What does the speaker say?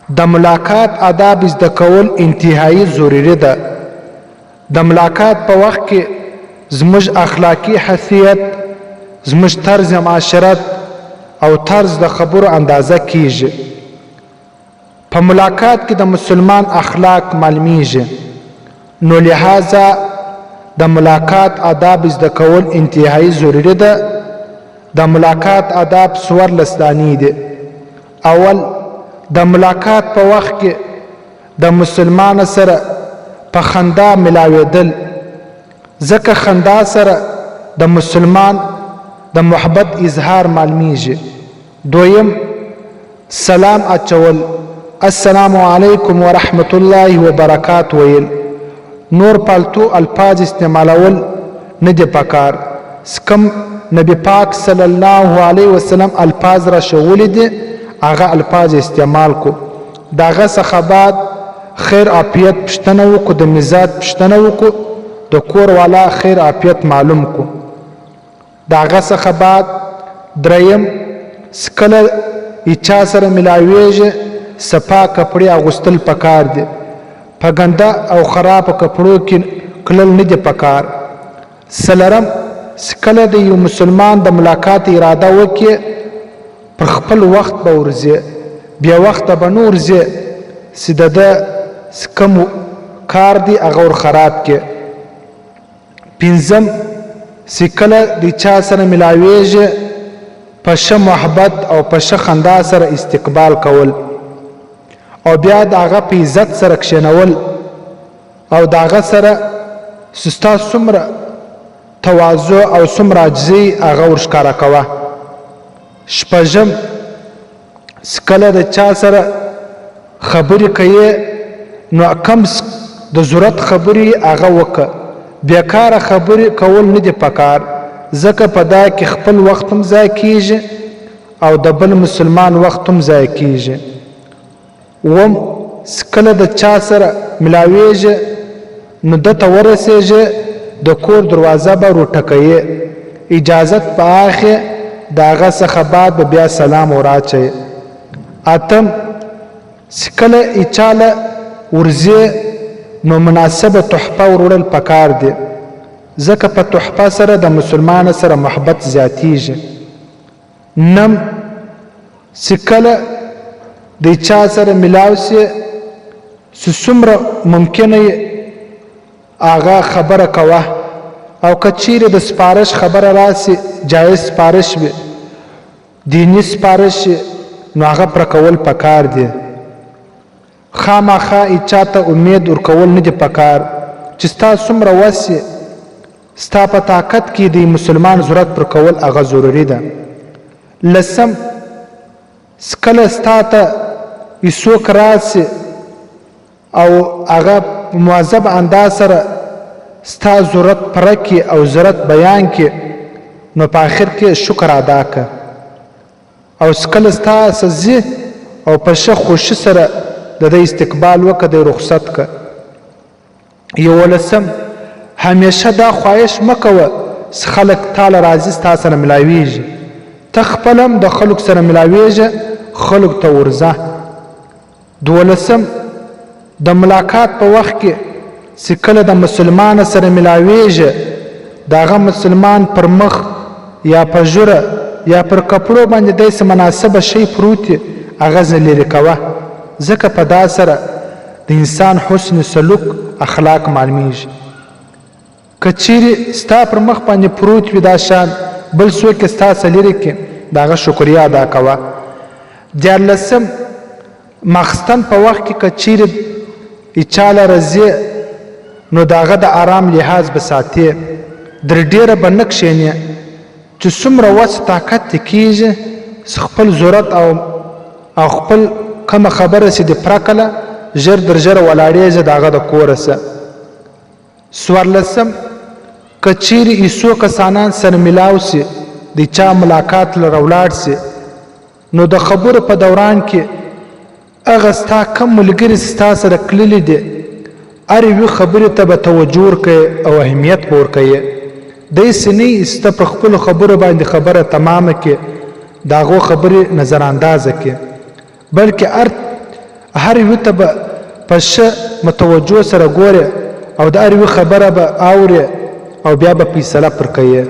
د ملاقات آداب زده کول انتهایی ضروري ده. د ملاقات په وخت کې زموږ اخلاقی حیثیت، زموږ طرز معاشرت او طرز د خبرو اندازه کیږي. په ملاقات کې د مسلمان اخلاق معلومیږي. نو لہذا د ملاقات آداب زده کول انتهایی ضروري ده. د ملاقات آداب څوارلس دانې دي. اول، د ملاقات په وخت کې د مسلمان سره په خندا ملاوېدل، ځکه خندا سره د مسلمان د محبت اظهار معلومیږي. دویم، سلام اچول، السلام علیکم ورحمت الله وبرکات ویل. نور پالتو الفاظ استعمالول نه دي پکار. کم نبی پاک صلی الله علیه وسلم الفاظ را شولی دي هغه الفاظ استعمال کو. داغه څخه بعد خیر عافیت پښتنه وکړو، د مزاج پښتنه وکړو، د کور والا خیر عافیت معلوم کو. داغه څخه بعد دریم، کله چا سره ملاویږي صفا کپړې اغوستل پکار دي. په ګنده او خراب کپړو کې کلل نه دي پکار. څلورم، کله د یو مسلمان د ملاقات اراده وکړي پر خپل وخت به ورځي، بیا وخت به نه ورځي چې د ده کوم کار دی هغه ور خراب کړي. پنځم، چې کله د چا سره ملاویږي په ښه محبت او په ښه خندا سره استقبال کول، او بیا د هغه په عزت سره کښېنول، او د هغه سره ستا څومره تواضع او څومره عاجزي هغه ورښکاره کوه. شپږم، کله د چا سره خبرې کوي نو کم د ضرورت خبرې هغه وکړه، بیکاره خبرې کول نه دي پکار، ځکه په دا کې خپل وخت هم ضایع کیږي او د بل مسلمان وخت هم ضایع کیږي. اووم، کله د چا سره ملاویږي نو دته ورسیږي د کور دروازه به روټکوي، اجازت په اخې د هغه څخه بعد به بیا سلام وراچوي. اتم، کله چاله ورځي نو مناسبه تحفه وروړل پکار دي، ځکه په تحفه سره د مسلمان سره محبت زیاتیږي. نم، کله د چا سره ملاو سي څومره ممکنه هغه خبره کوه، او که چیرې د سپارش خبره راسي جایز سپارش وي، دینی سپارش نو هغه پر کول پکار دي. خامخا چاته امید ورکول نه دي پکار چې ستا څومره وسي ستا په طاقت کې د مسلمان ضرورت پر کول هغه ضروري ده. لسم، کله ستا ته څوک راسي او هغه په مواظب انداز سره ستا ضرورت پوره کړي او ضرورت بیان کړي نو په آخر کې شکر ادا کړه. او کله ستا سزي او په ښه خوښي سره د دې استقبال وکړه، د رخصت کړه. یولسم، همیشه دا خواهش مه کوه چې خلک تاله راځي ستا سره ملاویږي، ته خپل هم د خلکو سره ملاویږه، خلکو ته ورځه. دولسم، د ملاقات په وخت کې چې کله د مسلمان سره ملاویږي د هغه مسلمان پر مخ یا په ژوره یا پر کپړو باندې داسې مناسبه شی پروت دی هغه لرې کوه، ځکه په دا سره د انسان حسن سلوک اخلاق معلومیږي. که چیرې ستا پر مخ باندې پروت وي دا شان بل څوک یې ستا څخه لرې کړي د هغه شکریه ادا کوه. دیارلسم، ماخستن په وخت کې که چیرې چاله راځي نو د هغه د آرام لحاظ به ساتي، در ډیره به نه کښېنې، چې څومره وس طاقت دې کېږي خپل ضرورت او خپل کومه خبره چې دې پوره کړله ژر در ژره ولاړېږه د هغه د کوره څه. څوارلسم، که چیرې څو کسانان سره ملاو سي د چا ملاقات لره ولاړ سي نو د خبرو په دوران کې هغه ستا کم ملګري ستا سره کللي دي هر یوې خبرې ته به توجه ورکوي او اهمیت به ورکوي. داسې نه سته په خپلو خبرو باندې خبره تمامه کړي، د هغو خبرې نظر اندازه کړي، بلکې هر یوه ته به په ښه متوجه سره ګورې او د هر یوه خبره به اورې او بیا به فیصله پر کوې